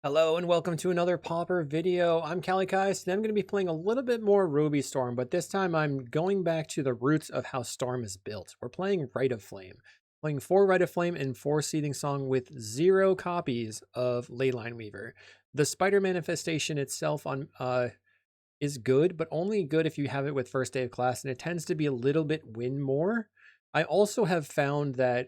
Hello and welcome to another Pauper video. I'm Kalikaiz and I'm going to be playing a little bit more Ruby Storm, but this time I'm going back to the roots of how Storm is built. We're playing Rite of Flame. Playing 4 Rite of Flame and 4 Seething Song with 0 copies of Leyline Weaver. The Spider Manifestation itself is good, but only good if you have it with first day of class, and it tends to be a little bit win more. I also have found that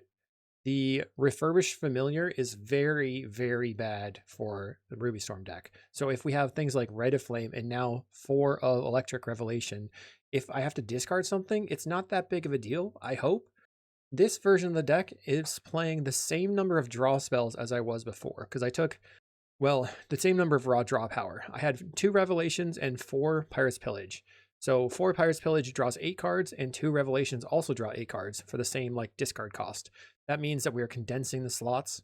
the refurbished familiar is very, very bad for the Ruby Storm deck. So if we have things like Rite of Flame and now 4 of Electric Revelation, if I have to discard something, it's not that big of a deal, I hope. This version of the deck is playing the same number of draw spells as I was before, because I took, well, the same number of raw draw power. I had 2 Revelations and 4 Pirate's Pillage. So 4 Pirate's Pillage draws 8 cards, and 2 Revelations also draw 8 cards for the same discard cost. That means that we are condensing the slots.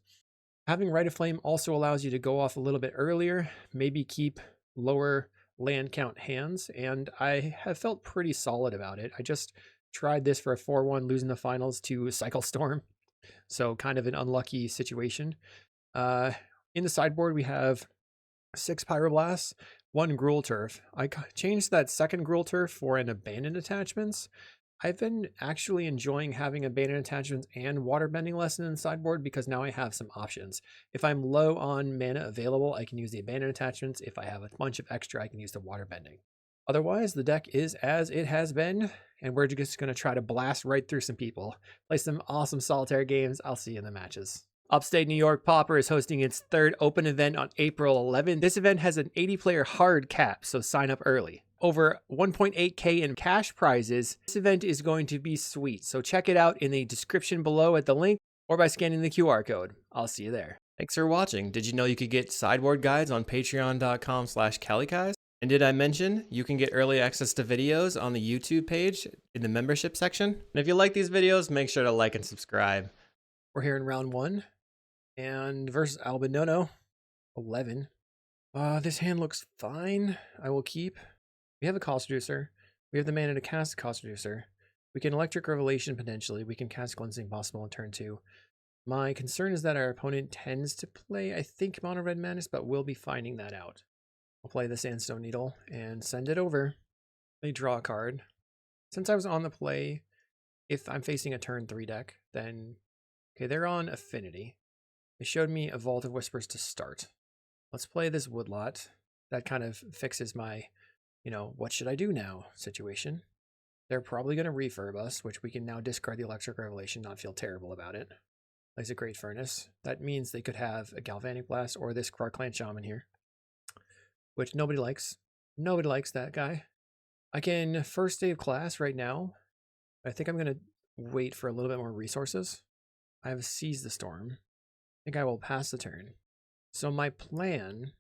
Having Rite of Flame also allows you to go off a little bit earlier, maybe keep lower land count hands, and I have felt pretty solid about it. I just tried this for a 4-1, losing the finals to Cycle Storm, so kind of an unlucky situation. In the sideboard, we have 6 Pyroblasts, 1 Gruul Turf. I changed that second Gruul Turf for an Abandoned Attachments. I've been actually enjoying having Abandoned Attachments and Waterbending Lesson in the sideboard because now I have some options. If I'm low on mana available, I can use the Abandoned Attachments. If I have a bunch of extra, I can use the Waterbending. Otherwise, the deck is as it has been, and we're just going to try to blast right through some people. Play some awesome solitaire games. I'll see you in the matches. Upstate New York, Pauper is hosting its 3rd open event on April 11th. This event has an 80-player hard cap, so sign up early. Over 1.8K in cash prizes. This event is going to be sweet, so check it out in the description below at the link or by scanning the QR code. I'll see you there. Thanks for watching. Did you know you could get sideboard guides on patreon.com/Kalikaiz? And did I mention you can get early access to videos on the YouTube page in the membership section? And if you like these videos, make sure to like and subscribe. We're here in round 1 and versus Albinono 11. This hand looks fine. I will keep. We have a cost reducer. We have the mana to cast a cost reducer. We can Electric Revelation potentially. We can cast Cleansing Possible on turn 2. My concern is that our opponent tends to play, I think, Mono Red Madness, but we'll be finding that out. I'll play the Sandstone Needle and send it over. They draw a card. Since I was on the play, if I'm facing a turn 3 deck, then okay, they're on Affinity. They showed me a Vault of Whispers to start. Let's play this Woodlot. That kind of fixes my, what should I do now situation. They're probably going to refurb us, which we can now discard the Electric Revelation, not feel terrible about it. Plays a Great Furnace. That means they could have a Galvanic Blast or this Krark-Clan Shaman here, which nobody likes. Nobody likes that guy. I can first day of class right now. I think I'm going to wait for a little bit more resources. I have Seize the Storm. I think I will pass the turn. So my plan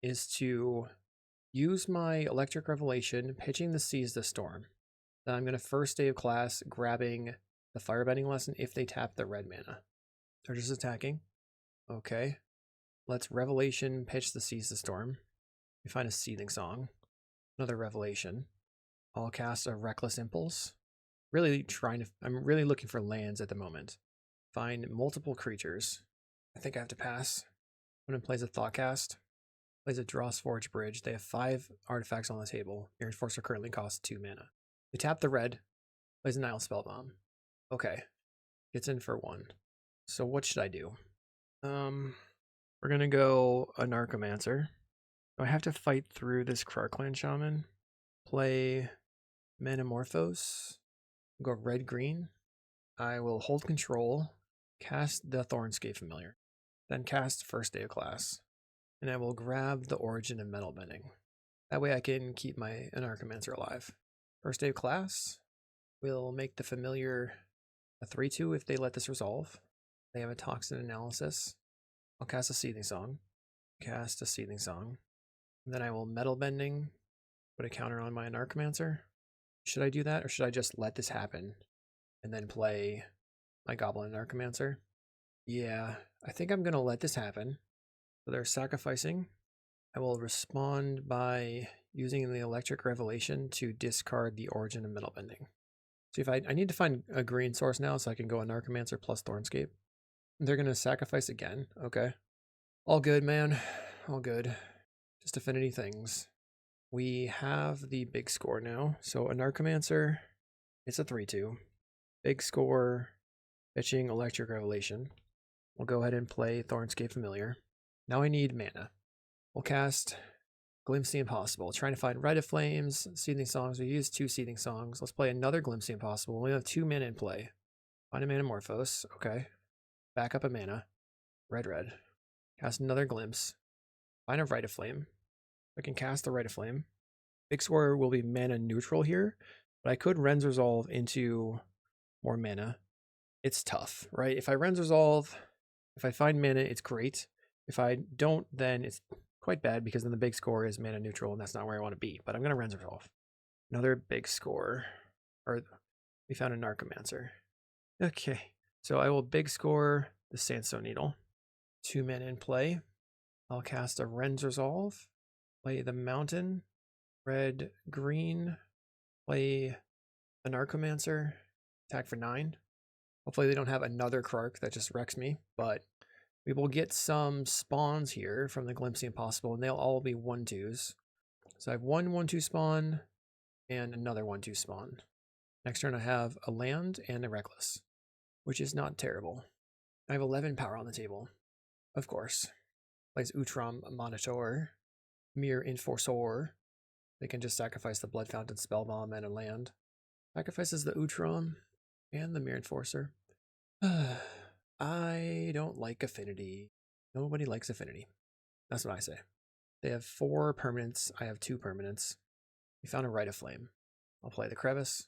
is to use my Electric Revelation, pitching the Seize the Storm. Then I'm going to first day of class, grabbing the Firebending Lesson if they tap the red mana. They're just attacking. Okay. Let's Revelation, pitch the Seize the Storm. We find a Seething Song. Another Revelation. I'll cast a Reckless Impulse. I'm really looking for lands at the moment. Find multiple creatures. I think I have to pass. Opponent plays a Thoughtcast. Plays a Drossforge Bridge. They have 5 artifacts on the table. Your Enforcer currently costs 2 mana. They tap the red. Plays a Nile Spellbomb. Okay. Gets in for 1. So what should I do? We're gonna go a Narcomancer. Do I have to fight through this Krark-Clan Shaman? Play Manamorphose. Go red-green. I will hold control. Cast the Thornscape Familiar. Then cast first day of class. And I will grab the Origin of Metal Bending. That way I can keep my Anarchomancer alive. First day of class. We'll make the familiar a 3-2 if they let this resolve. They have a Toxin Analysis. I'll cast a Seething Song. Cast a Seething Song. And then I will Metal Bending. Put a counter on my Anarchomancer. Should I do that, or should I just let this happen and then play my Goblin Anarchomancer? Yeah, I think I'm going to let this happen. So they're sacrificing. I will respond by using the Electric Revelation to discard the Origin of Metal Bending. See, if I need to find a green source now so I can go a Narcomancer plus Thornscape. They're going to sacrifice again. Okay. All good, man. all good. Just Affinity things. We have the big score now. So a Narcomancer, it's a 3-2. Big score, pitching Electric Revelation. We'll go ahead and play Thornscape Familiar. Now I need mana. We'll cast Glimpse the Impossible. Trying to find Rite of Flames, Seething Songs. We use 2 Seething Songs. Let's play another Glimpse the Impossible. We have 2 mana in play. Find a Manamorphose. Okay. Back up a mana. Red. Cast another Glimpse. Find a Rite of Flame. I can cast the Rite of Flame. Big score will be mana neutral here, but I could Ren's Resolve into more mana. It's tough, right? If I Ren's Resolve, if I find mana, it's great. If I don't, then it's quite bad because then the big score is mana neutral and that's not where I want to be. But I'm going to Ren's Resolve. Another big score. Or we found a Narcomancer. Okay, so I will big score the Sandstone Needle. 2 mana in play. I'll cast a Ren's Resolve. Play the Mountain. Red, green. Play a Narcomancer. Attack for 9. Hopefully they don't have another Krark that just wrecks me, but we will get some spawns here from the Glimpse the Impossible, and they'll all be 1/2s. So I have 1/1/2 spawn and another 1/2 spawn. Next turn I have a land and a Reckless, which is not terrible. I have 11 power on the table, of course. Plays Utrom Monitor, Mere Enforcer. They can just sacrifice the Blood Fountain Spellbomb and a land. Sacrifices the Utrom and the Mere Enforcer. I don't like Affinity. Nobody likes Affinity. That's what I say. They have 4 permanents. I have 2 permanents. We found a Rite of Flame. I'll play the Crevice,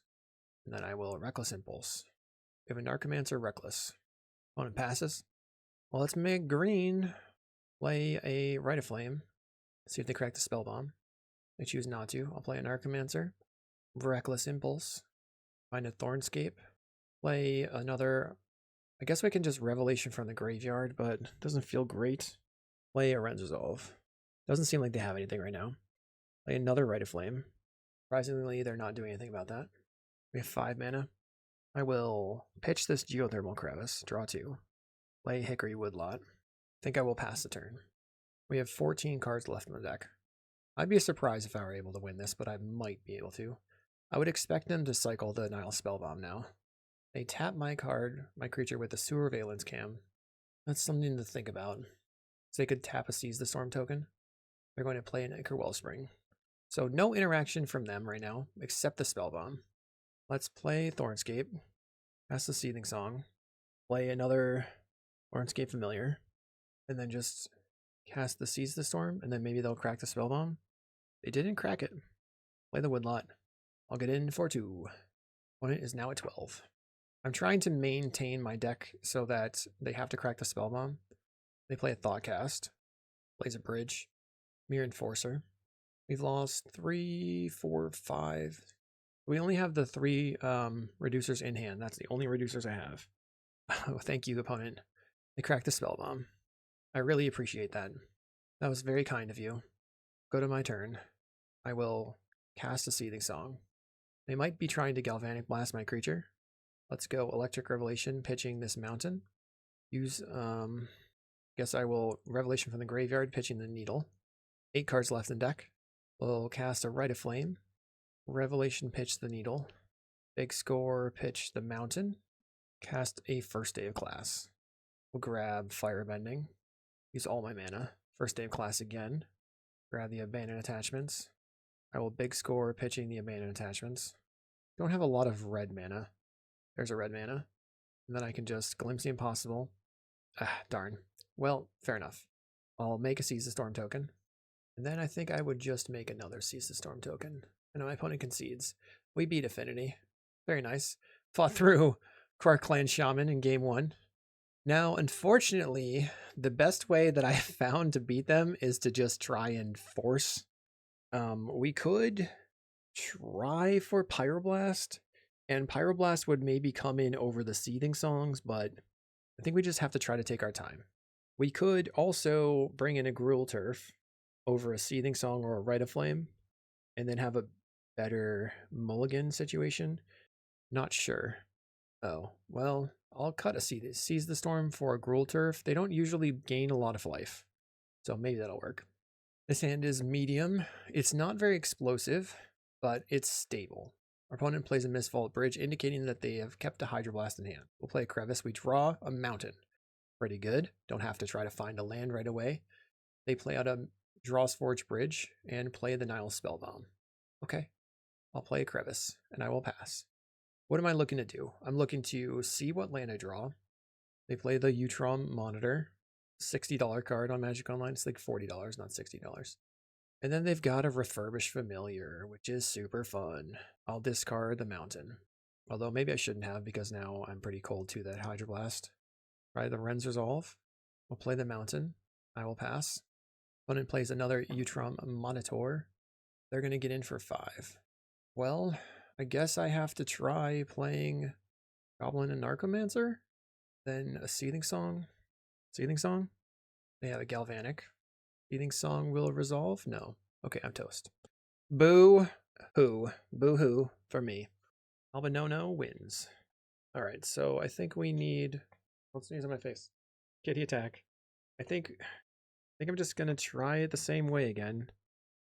and then I will Reckless Impulse. We have a Narcomancer Reckless. Opponent passes. Well, let's make green play a Rite of Flame. See if they crack the Spellbomb. They choose not to. I'll play a Narcomancer. Reckless Impulse. Find a Thornscape. Play another... I guess we can just Revelation from the graveyard, but it doesn't feel great. Play a Ren's Resolve. Doesn't seem like they have anything right now. Play another Rite of Flame. Surprisingly, they're not doing anything about that. We have 5 mana. I will pitch this Geothermal Crevice. Draw 2. Play Hickory Woodlot. Think I will pass the turn. We have 14 cards left in the deck. I'd be surprised if I were able to win this, but I might be able to. I would expect them to cycle the Nile Spellbomb now. They tap my card, my creature, with the Surveillance Cam. That's something to think about. So they could tap a Seize the Storm token. They're going to play an Ichor Wellspring. So no interaction from them right now, except the Spellbomb. Let's play Thornscape. Cast the Seething Song. Play another Thornscape Familiar. And then just cast the Seize the Storm, and then maybe they'll crack the Spellbomb. They didn't crack it. Play the Woodlot. I'll get in for 2. Opponent is now at 12. I'm trying to maintain my deck so that they have to crack the Spellbomb. They play a Thoughtcast. Plays a Bridge. Mere Enforcer. We've lost 3, 4, 5. We only have the 3 reducers in hand. That's the only reducers I have. Oh, thank you, opponent. They cracked the Spellbomb. I really appreciate that. That was very kind of you. Go to my turn. I will cast a Seething Song. They might be trying to Galvanic Blast my creature. Let's go Electric Revelation, pitching this Mountain. Use, guess I will Revelation from the graveyard, pitching the Needle. 8 cards left in deck. We'll cast a Rite of Flame. Revelation, pitch the Needle. Big score, pitch the Mountain. Cast a First Day of Class. We'll grab Firebending. Use all my mana. First Day of Class again. Grab the Abandoned Attachments. I will big score, pitching the Abandoned Attachments. Don't have a lot of red mana. There's a red mana. And then I can just Glimpse the Impossible. Ah, darn. Well, fair enough. I'll make a Seize the Storm token. And then I think I would just make another Seize the Storm token. And my opponent concedes. We beat Affinity. Very nice. Fought through Krark Clan Shaman in game 1. Now, unfortunately, the best way that I found to beat them is to just try and force. We could try for Pyroblast, and Pyroblast would maybe come in over the Seething Songs, but I think we just have to try to take our time. We could also bring in a Gruul Turf over a Seething Song or a Rite of Flame, and then have a better mulligan situation. Not sure. Oh, well, I'll cut a Seize the Storm for a Gruul Turf. They don't usually gain a lot of life, so maybe that'll work. This hand is medium. It's not very explosive, but it's stable. Our opponent plays a Mistvault Bridge, indicating that they have kept a Hydroblast in hand. We'll play a Crevice. We draw a Mountain. Pretty good. Don't have to try to find a land right away. They play out a Drawsforge Bridge and play the Nile Spellbomb. Okay, I'll play a Crevice, and I will pass. What am I looking to do? I'm looking to see what land I draw. They play the Utrom Monitor. $60 card on Magic Online. It's like $40, not $60. And then they've got a Refurbished Familiar, which is super fun. I'll discard the Mountain. Although maybe I shouldn't have, because now I'm pretty cold to that Hydroblast. Try the Ren's Resolve. We'll play the Mountain. I will pass. Opponent plays another Utrom Monitor. They're going to get in for 5. Well, I guess I have to try playing Goblin and Narcomancer. Then a Seething Song. Seething Song? They have a Galvanic. Seething Song will resolve? No. Okay, I'm toast. Boo-hoo. Boo-hoo for me. Albinono wins. Alright, so I think we need... Don't sneeze on my face. Kitty attack. I think I'm just going to try it the same way again.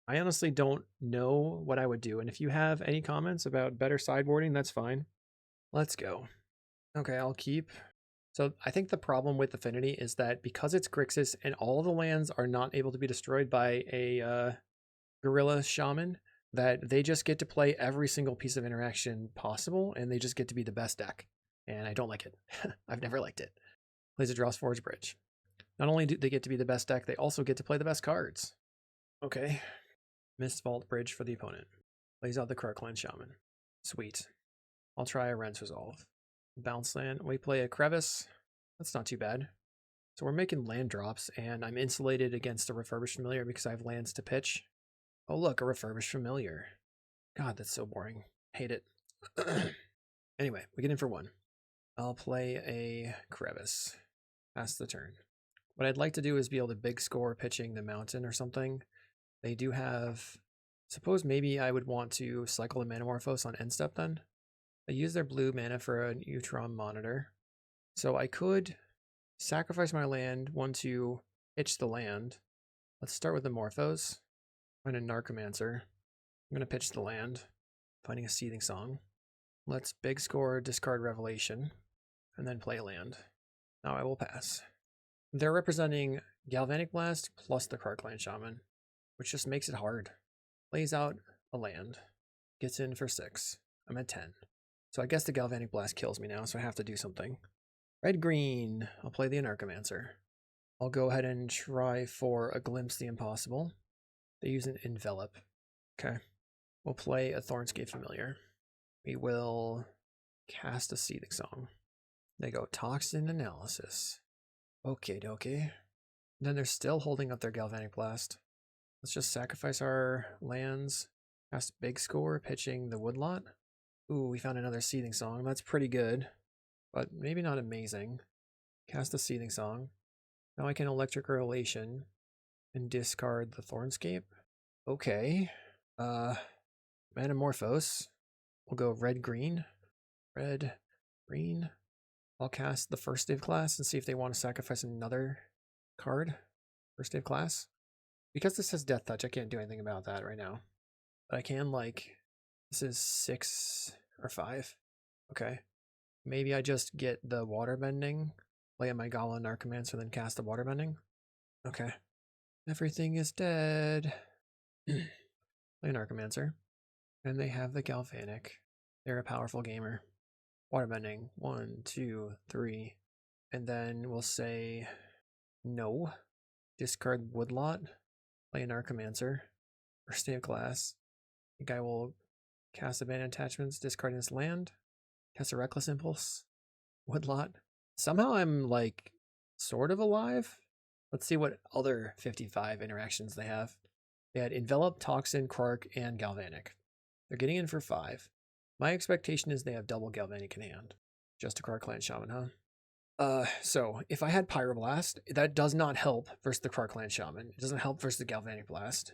I honestly don't know what I would do, and if you have any comments about better sideboarding, that's fine. Let's go. Okay, I'll keep... So I think the problem with Affinity is that because it's Grixis and all the lands are not able to be destroyed by a Gorilla Shaman, that they just get to play every single piece of interaction possible, and they just get to be the best deck. And I don't like it. I've never liked it. Plays a Drawsforge Bridge. Not only do they get to be the best deck, they also get to play the best cards. Okay. Mistvault Bridge for the opponent. Plays out the Krark-Clan Shaman. Sweet. I'll try a Ren's Resolve. Bounce land. We play a Crevice. That's not too bad. So we're making land drops, and I'm insulated against a Refurbished Familiar because I have lands to pitch. Oh look, a Refurbished Familiar. God, that's so boring. Hate it. Anyway, we get in for 1. I'll play a Crevice. Pass the turn. What I'd like to do is be able to big score pitching the Mountain or something. They do have... Suppose maybe I would want to cycle the Manamorphose on end step then. I use their blue mana for a Utrom Monitor. So I could sacrifice my land, want to pitch the land. Let's start with the Morphos. Find a Narcomancer. I'm going to pitch the land, finding a Seething Song. Let's big score, discard Revelation, and then play land. Now I will pass. They're representing Galvanic Blast plus the Krark-Clan Shaman, which just makes it hard. Plays out a land. Gets in for 6. I'm at 10. So I guess the Galvanic Blast kills me now, so I have to do something. Red-green. I'll play the Anarchomancer. I'll go ahead and try for a Glimpse the Impossible. They use an Envelop. Okay. We'll play a Thornscape Familiar. We will cast a Seething Song. They go Toxin Analysis. Okay, dokie. Then they're still holding up their Galvanic Blast. Let's just sacrifice our lands. Cast big score, pitching the Woodlot. Ooh, we found another Seething Song. That's pretty good, but maybe not amazing. Cast a Seething Song. Now I can Electric Relation and discard the Thornscape. Okay. Manamorphose. We'll go red-green. Red-green. I'll cast the First Day of Class and see if they want to sacrifice another card. First Day of Class. Because this has Death Touch, I can't do anything about that right now. But I can, like... This is 6 or 5. Okay. Maybe I just get the Waterbending, play at my Goblin Narcomancer, then cast the Waterbending. Okay. Everything is dead. Play Narcomancer. And they have the Galvanic. They're a powerful gamer. Waterbending. 1, 2, 3. And then we'll say no. Discard Woodlot. Play a Narcomancer. First Day of Class. I think I will cast Abandoned Attachments, discarding this land. Cast a Reckless Impulse. Woodlot. Somehow I'm, like, sort of alive. Let's see what other 55 interactions they have. They had Envelop, Toxin, Krark, and Galvanic. They're getting in for 5. My expectation is they have double Galvanic in hand. Just a Krark-Clan Shaman, huh? So, if I had Pyroblast, that does not help versus the Krark-Clan Shaman. It doesn't help versus the Galvanic Blast.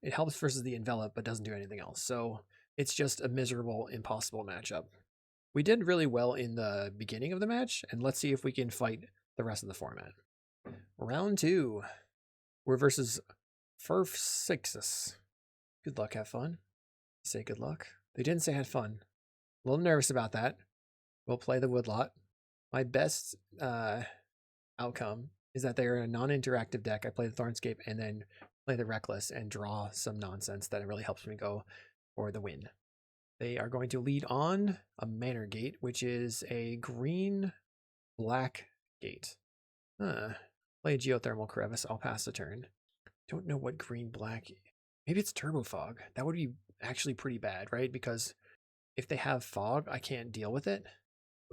It helps versus the Envelop, but doesn't do anything else. So, it's just a miserable, impossible matchup. We did really well in the beginning of the match, and let's see if we can fight the rest of the format. Round 2. We're versus Furfsixus. Good luck, have fun. Say good luck. They didn't say had fun. A little nervous about that. We'll play the Woodlot. My best outcome is that they are a non-interactive deck. I play the Thornscape and then play the Reckless and draw some nonsense that really helps me go for the win. They are going to lead on a Manor Gate, which is a green-black gate. Play a Geothermal Crevice. I'll pass the turn. Don't know what green-black... Maybe it's Turbo Fog. That would be actually pretty bad, right? Because if they have fog, I can't deal with it.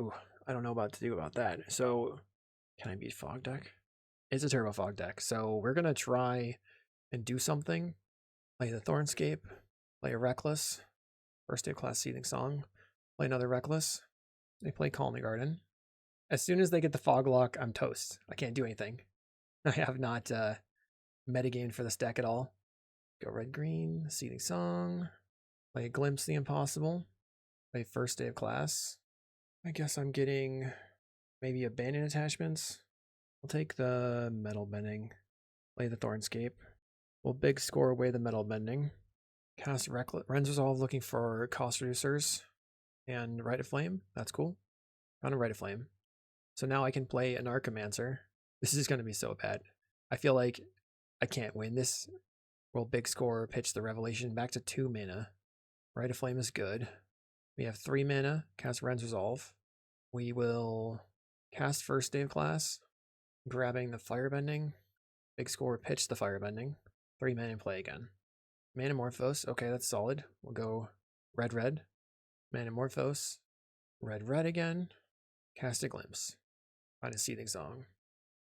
Ooh, I don't know what to do about that. So, can I beat Fog deck? It's a Turbo Fog deck. So, we're going to try and do something. Play the Thornscape. Play a Reckless. First day of class Seething Song. Play another Reckless. They play Calming Garden. As soon as they get the Fog Lock, I'm toast. I can't do anything. I have not metagamed for this deck at all. Go red-green, Seething Song. Play Glimpse the Impossible. Play First Day of Class. I guess I'm getting maybe Abandoned Attachments. I'll take the Metal Bending. Play the Thornscape. We'll big score away the Metal Bending. Cast Ren's Resolve looking for cost reducers. And Rite of Flame. That's cool. Found a Rite of Flame. So now I can play an Archimancer. This is going to be so bad. I feel like I can't win this. Roll big score, pitch the Revelation back to 2 mana. Rite of Flame is good. We have 3 mana, cast Ren's Resolve. We will cast First Day of Class, grabbing the Firebending. Big score, pitch the Firebending. 3 mana and play again. Manamorphose, okay, that's solid. We'll go red-red. Manamorphose, red-red again. Cast a Glimpse. Find a Seething Song.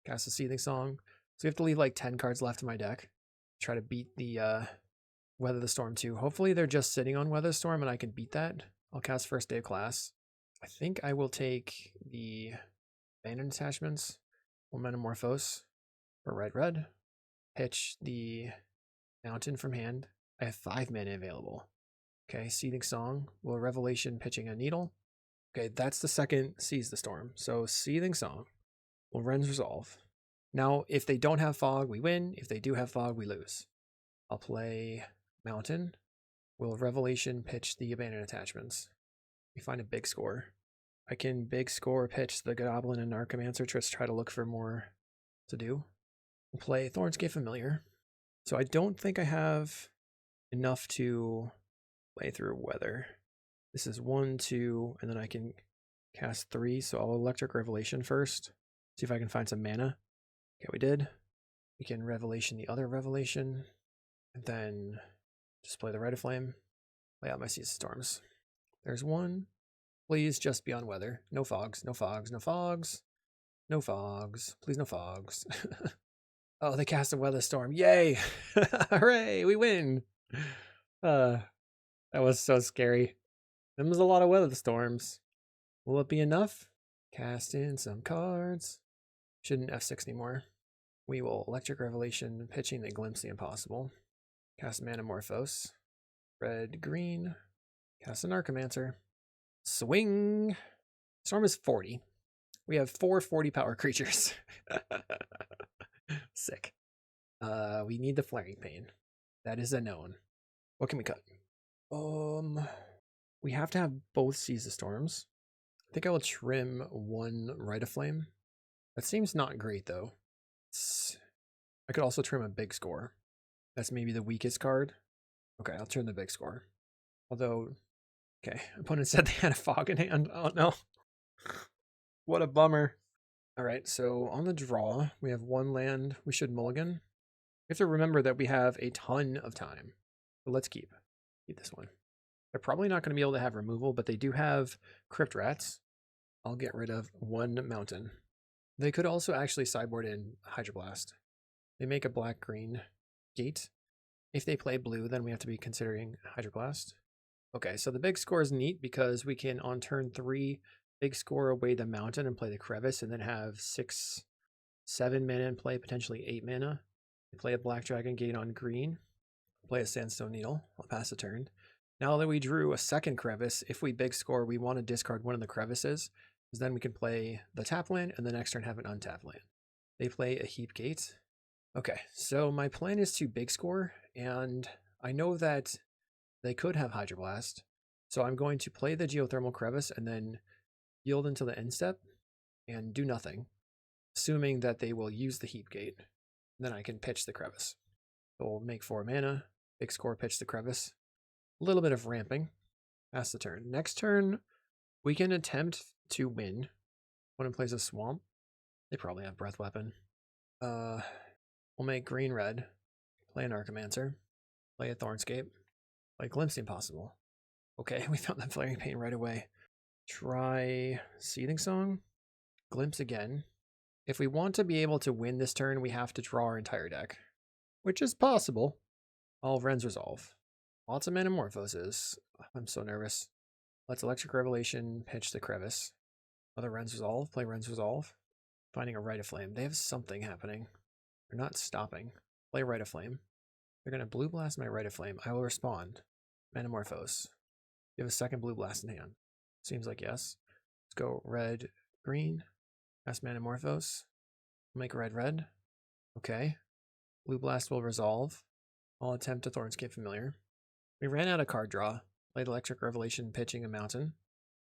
Cast a Seething Song. So we have to leave like 10 cards left in my deck. Try to beat the Weather the Storm too. Hopefully they're just sitting on Weather Storm and I can beat that. I'll cast First Day of Class. I think I will take the Abandoned Attachments. We'll Metamorphose for red-red. Pitch the Mountain from hand. I have 5 mana available. Okay, Seething Song. Will Revelation pitching a Needle. Okay, that's the second Seize the Storm. So Seething Song. Will Ren's Resolve. Now, if they don't have fog, we win. If they do have fog, we lose. I'll play Mountain. Will Revelation pitch the Abandoned Attachments? We find a big score. I can big score pitch the Goblin and Archimancer, just try to look for more to do. We'll play Thornscape Familiar. So I don't think I have enough to play through Weather. This is 1, 2, and then I can cast 3. So I'll Electric Revelation first. See if I can find some mana. Okay, we did. We can Revelation the other Revelation. And then just play the Rite of Flame. Play out my Seize the Storms. There's 1. Please just be on Weather. No fogs, no fogs, no fogs. No fogs. Please no fogs. Oh, they cast a Weather Storm. Yay! Hooray! We win! That was so scary. There was a lot of Weather Storms. Will it be enough? Cast in some cards. Shouldn't F6 anymore. We will Electric Revelation, pitching the Glimpse the Impossible. Cast Manamorphose. Red, green. Cast an Archimancer. Swing! Storm is 40. We have 4 40 power creatures. Sick. We need the Flaring Pain. That is a known. What can we cut? We have to have both Seize the Storms. I think I will trim 1 Rite of Flame. That seems not great, though. I could also trim a big score. That's maybe the weakest card. Okay, I'll trim the big score. Although, okay, opponent said they had a fog in hand. Oh, no. What a bummer. All right, so on the draw, we have 1 land. We should mulligan. We have to remember that we have a ton of time. But let's keep this one. They're probably not going to be able to have removal, but they do have Crypt Rats. I'll get rid of 1 mountain. They could also actually sideboard in Hydroblast. They make a black-green gate. If they play blue, then we have to be considering Hydroblast. Okay, so the big score is neat because we can, on turn 3, big score away the mountain and play the crevice, and then have 6, 7 mana in play, potentially 8 mana. We play a Black Dragon Gate on green. Play a Sandstone Needle. I'll pass the turn. Now that we drew a second crevice, if we big score, we want to discard one of the crevices, because then we can play the tap land and the next turn have an untapped land. They play a Heap Gate. Okay, so my plan is to big score, and I know that they could have Hydroblast, so I'm going to play the Geothermal Crevice and then yield until the end step and do nothing, assuming that they will use the Heap Gate. Then I can pitch the Crevice. So we'll make 4 mana, big score, pitch the Crevice. A little bit of ramping. Pass the turn. Next turn, we can attempt to win. Opponent plays a Swamp. They probably have Breath Weapon. We'll make green-red. Play an Archimancer. Play a Thornscape. Play Glimpse the Impossible. Okay, we found that Flaring Pain right away. Try Seething Song. Glimpse again. If we want to be able to win this turn, we have to draw our entire deck, which is possible. All Ren's Resolve. Lots of Manamorphoses. I'm so nervous. Let's Electric Revelation, pitch the Crevice. Another Ren's Resolve, play Ren's Resolve. Finding a Rite of Flame. They have something happening. They're not stopping. Play Rite of Flame. They're going to Blue Blast my Rite of Flame. I will respond. Manamorphose. You have a second Blue Blast in hand. Seems like yes. Let's go red, green. Cast Manamorphose. Make red, red. Okay. Blue Blast will resolve. I'll attempt to Thornscape Familiar. We ran out of card draw. Played Electric Revelation, pitching a Mountain.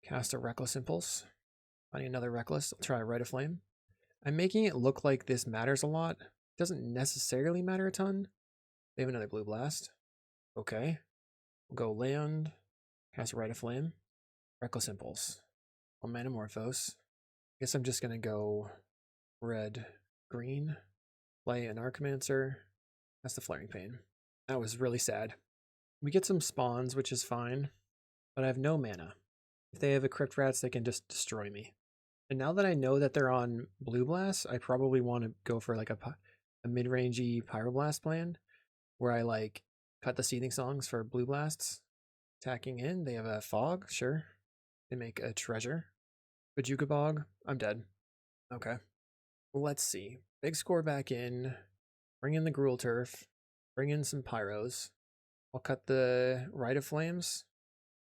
Cast a Reckless Impulse. Finding another Reckless. I'll try Rite of Flame. I'm making it look like this matters a lot. It doesn't necessarily matter a ton. They have another Blue Blast. Okay. We'll go land. Cast a Rite of Flame. Reckless Impulse. I'll Manamorphose. Guess I'm just going to go red, green. Play an Archimancer. That's the Flaring Pain. That was really sad. We get some spawns, which is fine, but I have no mana. If they have a Crypt Rats, they can just destroy me. And now that I know that they're on Blue Blast, I probably want to go for like a mid-rangey Pyroblast plan, where I like cut the Seething Songs for Blue Blasts. Attacking in, they have a Fog, sure. They make a Treasure. Bajuka Bog, I'm dead. Okay. Let's see. Big score back in. Bring in the Gruul Turf. Bring in some Pyros. I'll cut the Rite of Flames.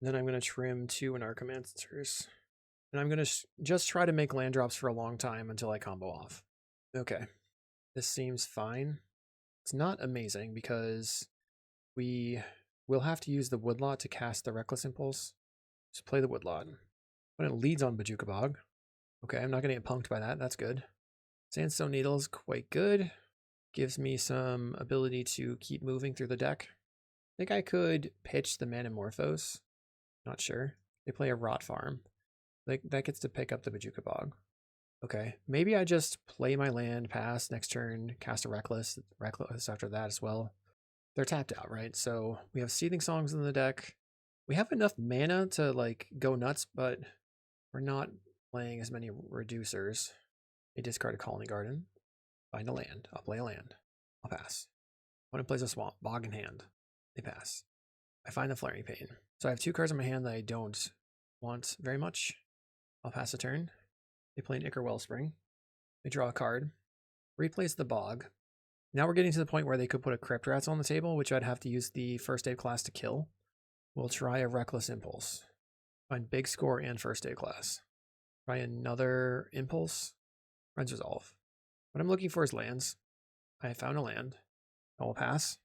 Then I'm going to trim 2 Archimancers. And I'm going to just try to make land drops for a long time until I combo off. Okay. This seems fine. It's not amazing because we will have to use the Woodlot to cast the Reckless Impulse. Just play the Woodlot. When it leads on Bajuka Bog. Okay, I'm not going to get punked by that. That's good. Sandstone Needle is quite good. Gives me some ability to keep moving through the deck. I think I could pitch the Manamorphose. Not sure. They play a Rot Farm. That gets to pick up the Bajuka Bog. Okay, maybe I just play my land, pass, next turn, cast a Reckless after that as well. They're tapped out, right? So we have Seething Songs in the deck. We have enough mana to like go nuts, but we're not playing as many reducers. They discard a Colony Garden. Find a land. I'll play a land. I'll pass. Opponent plays a Swamp. Bog in hand. They pass. I find the Flaring Pain. So I have 2 cards in my hand that I don't want very much. I'll pass a turn. They play an Ichor Wellspring. They draw a card. Replace the Bog. Now we're getting to the point where they could put a Crypt Rats on the table, which I'd have to use the First Aid class to kill. We'll try a Reckless Impulse. Find big score and First Aid class. Try another Impulse. Ren's Resolve. What I'm looking for is lands. I found a land. I will pass.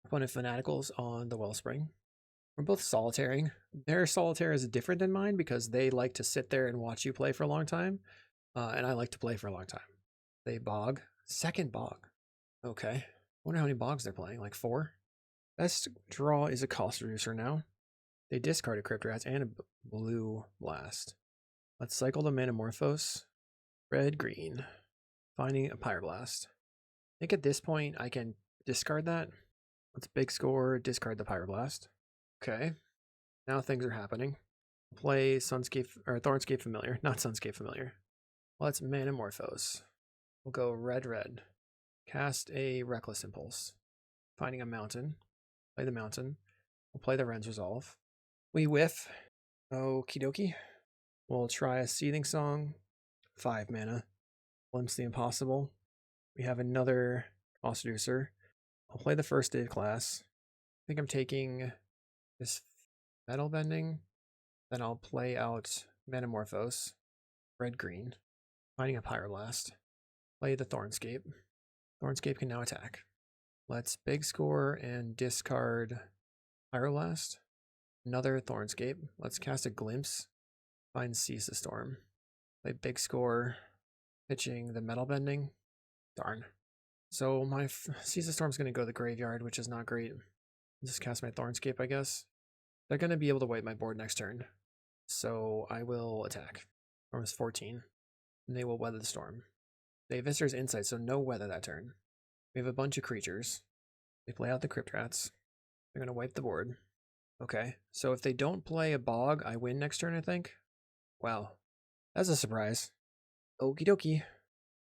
Opponent Fanaticals on the Wellspring. We're both solitaring. Their solitaire is different than mine because they like to sit there and watch you play for a long time. And I like to play for a long time. They bog. Second bog. Okay. I wonder how many bogs they're playing. Like 4? Best draw is a cost reducer now. They discard a Crypt Rats and a Blue Blast. Let's cycle the Manamorphose. Red, green. Finding a Pyroblast. I think at this point I can discard that. Let's big score, discard the Pyroblast. Okay. Now things are happening. Play Sunscape or Thornscape Familiar, not Sunscape Familiar. Let's Manamorphose. We'll go red, red. Cast a Reckless Impulse. Finding a Mountain. Play the Mountain. We'll play the Ren's Resolve. We whiff. Okie dokie. We'll try a Seething Song. 5 mana. Glimpse the Impossible. We have another cost reducer. I'll play the First Aid class. I think I'm taking this Metal Bending. Then I'll play out Manamorphose. Red, green. Finding a Pyroblast. Play the Thornscape. Thornscape can now attack. Let's big score and discard Pyroblast. Another Thornscape. Let's cast a Glimpse. Find Seize the Storm. Play big score, pitching the Metal Bending. Darn. So my Seize the Storm's going to go to the graveyard, which is not great. Just cast my Thornscape, I guess. They're going to be able to wipe my board next turn. So I will attack. Storm is 14. And they will weather the storm. They have Visitor's Insight, so no weather that turn. We have a bunch of creatures. They play out the Crypt Rats. They're going to wipe the board. Okay, so if they don't play a Bog, I win next turn, I think. Wow, that's a surprise. Okie dokie.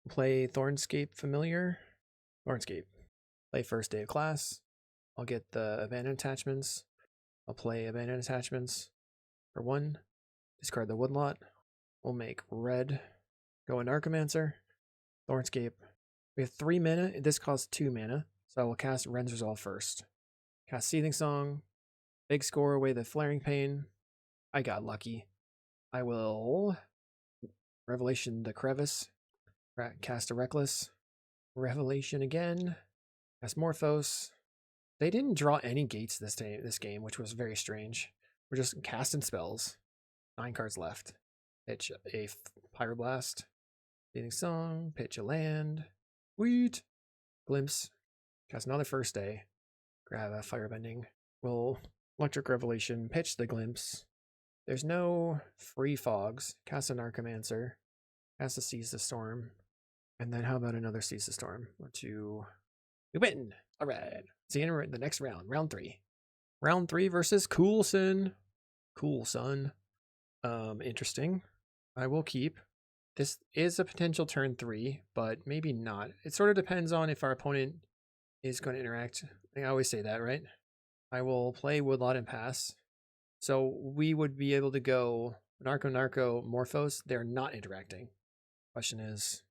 Play Thornscape Familiar. Thornscape. Play First Day of Class. I'll get the Abandoned Attachments. I'll play Abandoned Attachments for 1. Discard the Woodlot. We'll make red. Go in Archimancer. Thornscape. We have 3 mana. This costs 2 mana. So I will cast Ren's Resolve first. Cast Seething Song. Big score away the Flaring Pain. I got lucky. I will Revelation the Crevice. Cast a Reckless. Revelation again. Cast Morphos. They didn't draw any gates this game, which was very strange. We're just casting spells. 9 cards left. Pitch a Pyroblast. Seething Song. Pitch a land. Sweet. Glimpse. Cast another First Day. Grab a Firebending. We'll Electric Revelation. Pitch the Glimpse. There's no free fogs. Cast an Archimancer. Cast a Seize the Storm. And then how about another Seize the Storm? We win! Alright. See you in the next round. Round 3. Round 3 versus Coulson. Coulson. Interesting. I will keep. This is a potential turn 3, but maybe not. It sort of depends on if our opponent is going to interact. I always say that, right? I will play Woodlot and pass. So we would be able to go Narco, Morphos. They're not interacting. Question is,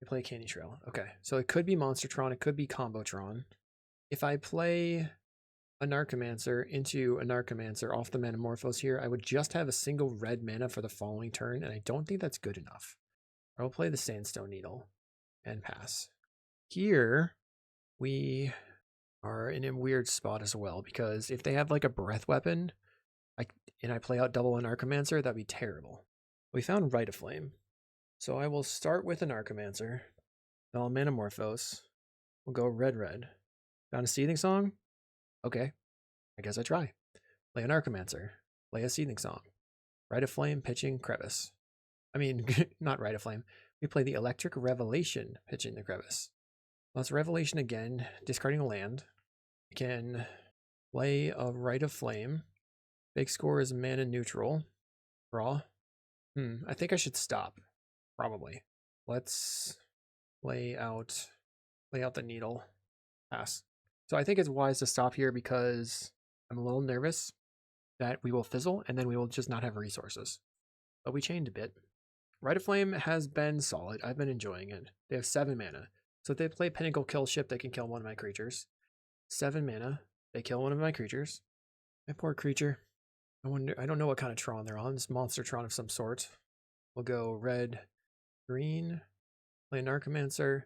we play Candy Trail. Okay, so it could be Monster Tron. It could be Combo Tron. If I play a Narcomancer into a Narcomancer off the Metamorphose here, I would just have a single red mana for the following turn, and I don't think that's good enough. I will play the Sandstone Needle and pass. Here, we are in a weird spot as well, because if they have like a Breath Weapon, and I play out double an Archimancer, that'd be terrible. We found Rite of Flame. So I will start with an Archimancer. Then I'll Metamorphose. We'll go red. Found a Seething Song? Okay, I guess I try. Play an Archimancer. Play a Seething Song. Rite of Flame, pitching Crevice. I mean, not Rite of Flame. We play the Electric Revelation, pitching the Crevice. Let's Revelation again, discarding a land. We can play a Rite of Flame. Big score is mana neutral. Draw. I think I should stop. Probably. Let's lay out the needle. Pass. So I think it's wise to stop here because I'm a little nervous that we will fizzle and then we will just not have resources. But we chained a bit. Rite of Flame has been solid. I've been enjoying it. They have 7 mana. So if they play Pinnacle Kill Ship, they can kill one of my creatures. 7 mana. They kill one of my creatures. My poor creature. I don't know what kind of Tron they're on. It's Monster Tron of some sort. We'll go red, green, play an Archimancer,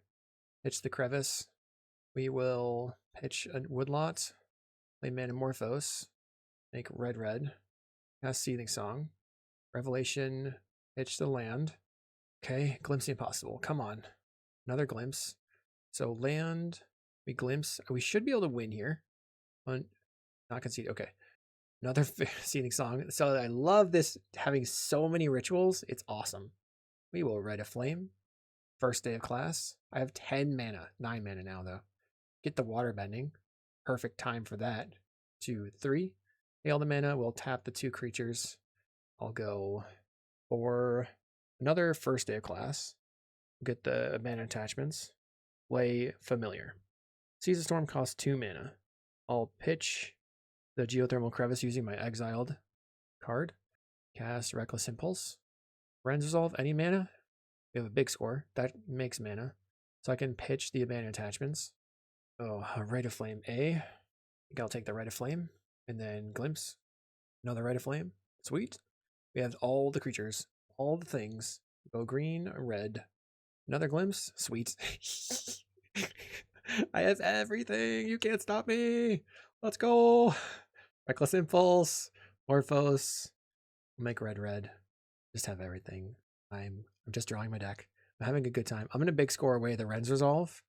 pitch the Crevice. We will pitch a Woodlot, play Metamorphose, make red, cast Seething Song, Revelation, pitch the land. Okay, Glimpse the Impossible. Come on. Another Glimpse. So land, we Glimpse. We should be able to win here. Not concede. Okay. Another Seething Song. So I love this, having so many rituals. It's awesome. We will Rite of Flame. First Day of Class. I have 10 mana. 9 mana now, though. Get the Water Bending. Perfect time for that. 2, 3. Hail the mana. We'll tap the 2 creatures. I'll go for another First Day of Class. Get the mana attachments. Play Familiar. Seize the Storm costs 2 mana. I'll pitch the Geothermal Crevice using my exiled card. Cast Reckless Impulse. Ren's Resolve, any mana? We have a big score. That makes mana. So I can pitch the Abandoned Attachments. Oh, Rite of Flame A. I think I'll take the Rite of Flame. And then Glimpse. Another Rite of Flame. Sweet. We have all the creatures. All the things. Go green, red. Another Glimpse. Sweet. I have everything. You can't stop me. Let's go. Reckless Impulse. Morphos. Make red. Just have everything. I'm just drawing my deck. I'm having a good time. I'm going to big score away the Ren's Resolve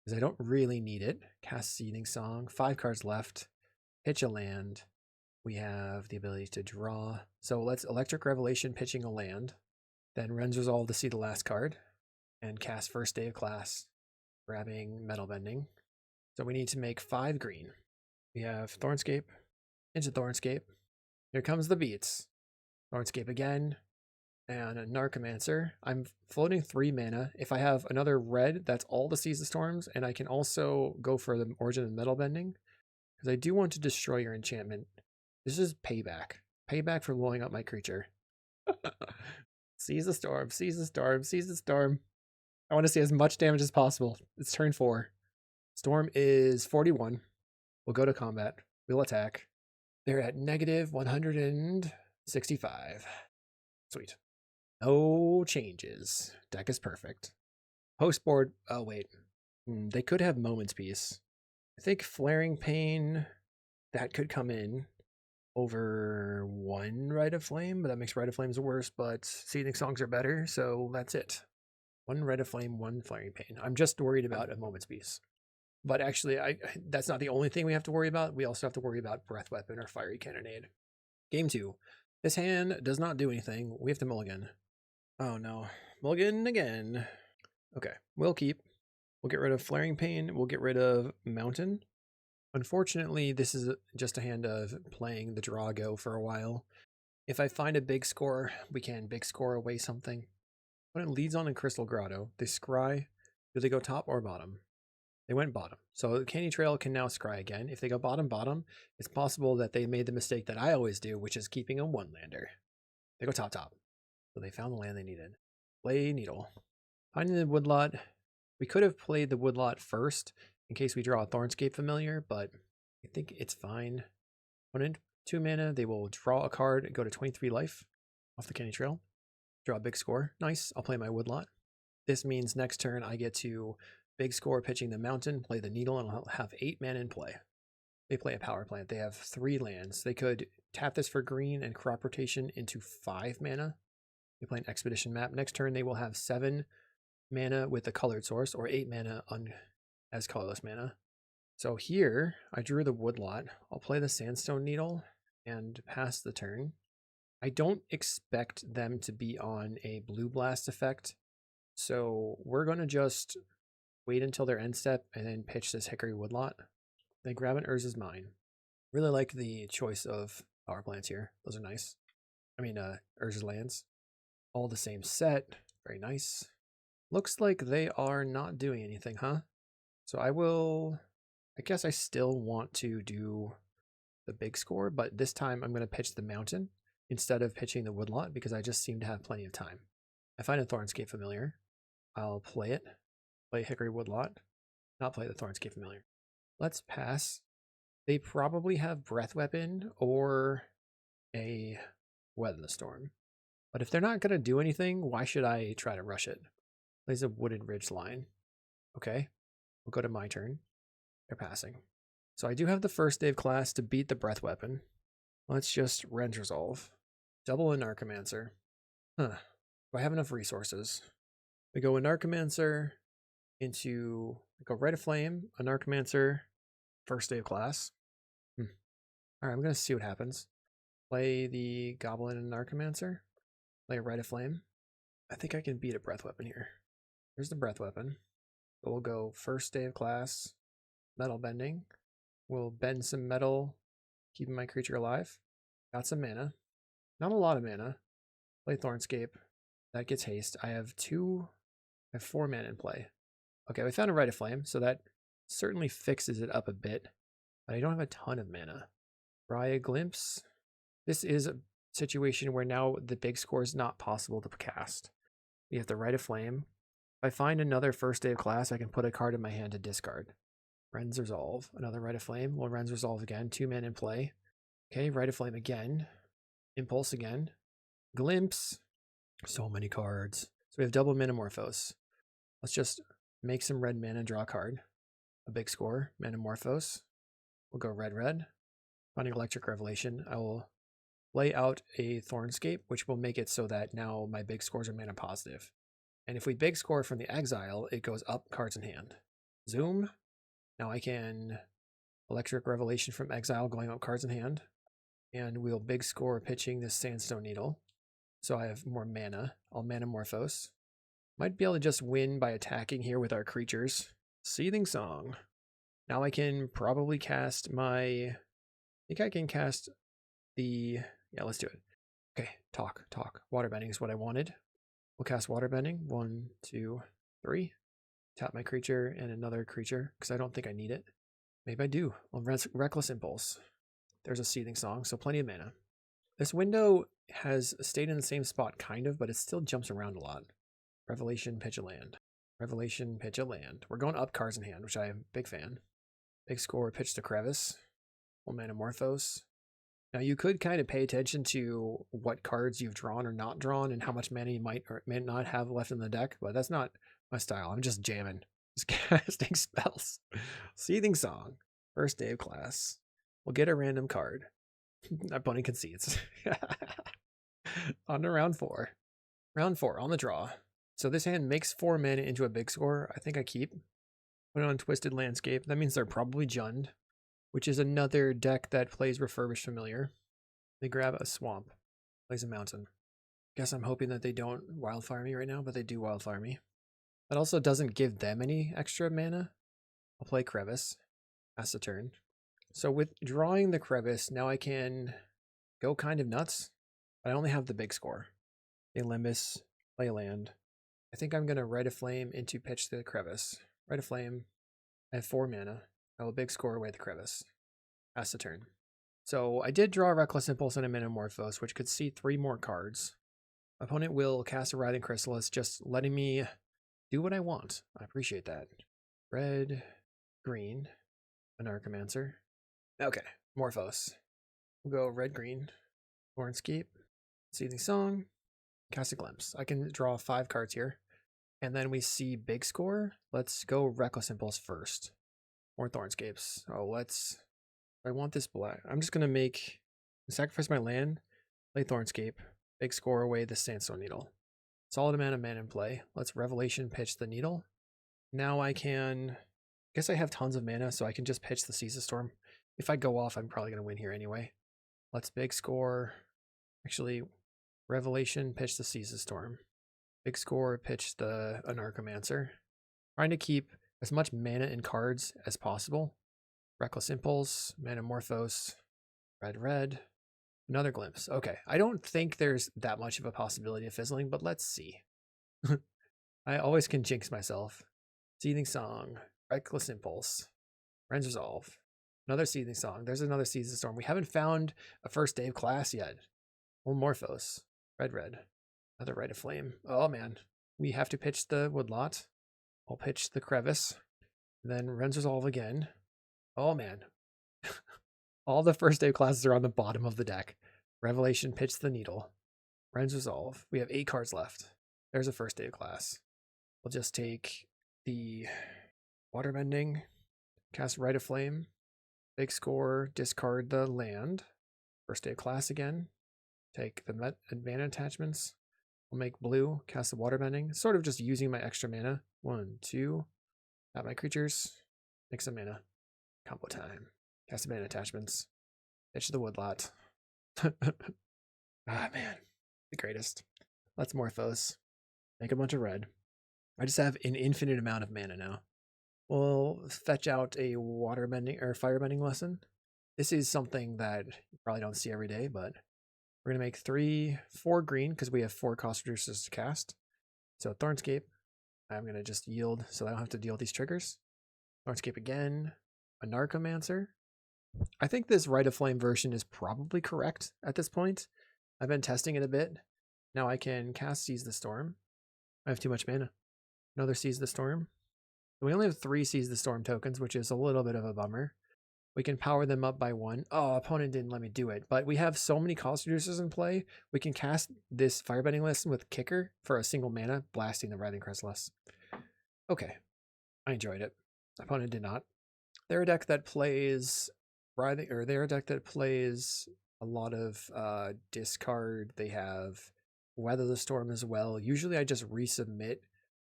because I don't really need it. Cast Seething Song. 5 cards left. Pitch a land. We have the ability to draw. So let's Electric Revelation pitching a land. Then Ren's Resolve to see the last card. And cast First Day of Class. Grabbing Metal Bending. So we need to make 5 green. We have Thornscape. Into Thornscape. Here comes the beats. Thornscape again. And a Narcomancer. I'm floating 3 mana. If I have another red, that's all the Seas of Storms. And I can also go for the Origin of Metal Bending. Because I do want to destroy your enchantment. This is payback. Payback for blowing up my creature. Seas of Storm. Seas of Storm. Seas of Storm. I want to see as much damage as possible. It's turn 4. Storm is 41. We'll go to combat. We'll attack. They're at negative 165. Sweet. No changes. Deck is perfect. Post board. Oh, wait. They could have Moment's Peace. I think Flaring Pain, that could come in over 1 Rite of Flame, but that makes Rite of Flames worse, but Seething Songs are better, so that's it. 1 Rite of Flame, 1 Flaring Pain. I'm just worried about a Moment's Peace. But actually, that's not the only thing we have to worry about. We also have to worry about Breath Weapon or Fiery Cannonade. Game 2. This hand does not do anything. We have to mulligan. Oh no. Mulligan again. Okay. We'll keep. We'll get rid of Flaring Pain. We'll get rid of Mountain. Unfortunately, this is just a hand of playing the draw go for a while. If I find a big score, we can big score away something. When it leads on in Crystal Grotto, they scry. Do they go top or bottom? They went bottom. So Candy Trail can now scry again. If they go bottom, it's possible that they made the mistake that I always do, which is keeping a 1-lander. They go top. So they found the land they needed. Play Needle. Finding the Woodlot. We could have played the Woodlot first in case we draw a Thornscape Familiar, but I think it's fine. 1 and 2 mana, they will draw a card and go to 23 life off the Candy Trail. Draw a big score. Nice. I'll play my Woodlot. This means next turn I get to big score pitching the Mountain, play the Needle, and I'll have 8 mana in play. They play a Power Plant. They have 3 lands. They could tap this for green and crop rotation into 5 mana. They play an Expedition Map. Next turn they will have 7 mana with the colored source, or 8 mana as colorless mana. So here, I drew the Woodlot. I'll play the Sandstone Needle and pass the turn. I don't expect them to be on a Blue Blast effect, so we're going to just wait until their end step and then pitch this Hickory Woodlot. They grab an Urza's Mine. Really like the choice of power plants here. Those are nice. Urza's Lands. All the same set. Very nice. Looks like they are not doing anything, huh? So I guess I still want to do the big score, but this time I'm going to pitch the Mountain instead of pitching the Woodlot because I just seem to have plenty of time. I find a Thornscape Familiar. I'll play it. Play Hickory Woodlot. Not play the Thornscape Familiar. Let's pass. They probably have Breath Weapon or a Weather the Storm. But if they're not going to do anything, why should I try to rush it? Plays a Wooded Ridge Line. Okay. We'll go to my turn. They're passing. So I do have the first day of class to beat the Breath Weapon. Let's just Ren's Resolve. Double a Narcomancer. Do I have enough resources? We go a Narcomancer into... go Rite of Flame, a Narcomancer, first day of class. Alright, I'm going to see what happens. Play the Goblin and Narcomancer. Play a Rite of Flame. I think I can beat a Breath Weapon here. Here's the Breath Weapon. So we'll go first day of class, Metal Bending. We'll bend some metal, keeping my creature alive. Got some mana. Not a lot of mana. Play Thornscape. That gets haste. I have 4 mana in play. Okay, we found a Rite of Flame, so that certainly fixes it up a bit. But I don't have a ton of mana. Try a Glimpse. This is a situation where now the big score is not possible to cast. We have the Rite of Flame. If I find another first day of class, I can put a card in my hand to discard. Ren's Resolve. Another Rite of Flame. We'll Ren's Resolve again. 2 mana in play. Okay, Rite of Flame again. Impulse again. Glimpse. So many cards. So we have double Metamorphose. Let's just make some red mana, draw a card. A big score, Manamorphose. We'll go red, red. Finding Electric Revelation. I will lay out a Thornscape, which will make it so that now my big scores are mana positive. And if we big score from the exile, it goes up cards in hand. Zoom. Now I can Electric Revelation from exile, going up cards in hand. And we'll big score pitching this Sandstone Needle. So I have more mana. I'll Manamorphose. Might be able to just win by attacking here with our creatures. Seething Song. Now I can probably cast my... I think I can cast the... Yeah, let's do it. Okay, talk. Waterbending is what I wanted. We'll cast Waterbending. 1, 2, 3. Tap my creature and another creature, because I don't think I need it. Maybe I do. I'll Reckless Impulse. There's a Seething Song, so plenty of mana. This window has stayed in the same spot, kind of, but it still jumps around a lot. Revelation, pitch a land. Revelation, pitch a land. We're going up cards in hand, which I am a big fan. Big score, pitch to Crevice. We'll Manamorphose. Now you could kind of pay attention to what cards you've drawn or not drawn and how much mana you might or may not have left in the deck, but that's not my style. I'm just jamming. Just casting spells. Seething Song. First day of class. We'll get a random card. Opponent concedes. On to round 4. Round 4, on the draw. So this hand makes 4 mana into a big score. I think I keep. Put it on Twisted Landscape. That means they're probably Jund, which is another deck that plays Refurbished Familiar. They grab a Swamp. Plays a Mountain. Guess I'm hoping that they don't Wildfire me right now, but they do Wildfire me. That also doesn't give them any extra mana. I'll play Crevice. Pass the turn. So with drawing the Crevice, now I can go kind of nuts. But I only have the big score. A Limbus, play a land. I think I'm going to Rite of Flame into pitch the Crevice. Rite of Flame. I have 4 mana. I will big score away the Crevice. Pass the turn. So I did draw a Reckless Impulse and a Manamorphose, which could see 3 more cards. Opponent will cast a Writhing Chrysalis, just letting me do what I want. I appreciate that. Red, green, an Archimancer. Okay, Morphos. We'll go red, green, Thornscape, Seething Song, cast a Glimpse. I can draw 5 cards here. And then we see big score. Let's go Reckless Impulse first. More Thornscapes. Oh, I want this black. I'm just going to sacrifice my land, play Thornscape, big score away the Sandstone Needle. Solid amount of mana in play. Let's Revelation pitch the Needle. Now I guess I have tons of mana, so I can just pitch the Seize the Storm. If I go off, I'm probably going to win here anyway. Let's big score. Actually, Revelation, pitch the Seize the Storm. Big score, pitch the Anarchomancer. Trying to keep as much mana in cards as possible. Reckless Impulse, Manamorphose, red, red. Another Glimpse. Okay, I don't think there's that much of a possibility of fizzling, but let's see. I always can jinx myself. Seething Song, Reckless Impulse, Friends Resolve. Another Seething Song. There's another Seize the Storm. We haven't found a first day of class yet. One Morphos. Red, red. Another Rite of Flame. Oh, man. We have to pitch the Woodlot. I'll pitch the Crevice. Then Ren's Resolve again. Oh, man. All the first day of classes are on the bottom of the deck. Revelation, pitch the Needle. Ren's Resolve. We have 8 cards left. There's a first day of class. We'll just take the Waterbending. Cast Rite of Flame. Big score, discard the land. First day of class again. Take the mana attachments. We'll make blue, cast the Waterbending. Sort of just using my extra mana. 1, 2. Tap my creatures. Make some mana. Combo time. Cast the mana attachments. Pitch the Woodlot. Ah, man. The greatest. Let's Morphos. Make a bunch of red. I just have an infinite amount of mana now. We'll fetch out a Waterbending or Firebending lesson. This is something that you probably don't see every day, but we're going to make 4 green because we have 4 cost reducers to cast. So Thornscape, I'm going to just yield so I don't have to deal with these triggers. Thornscape again, a Narcomancer. I think this Rite of Flame version is probably correct at this point. I've been testing it a bit. Now I can cast Seize the Storm. I have too much mana. Another Seize the Storm. We only have 3 Seize the Storm tokens, which is a little bit of a bummer. We can power them up by 1. Oh, opponent didn't let me do it. But we have so many cost reducers in play. We can cast this Firebending lesson with Kicker for a single mana, blasting the Writhing Chrysalis. Okay. I enjoyed it. Opponent did not. They're a deck that plays they're a deck that plays a lot of discard. They have Weather the Storm as well. Usually I just resubmit.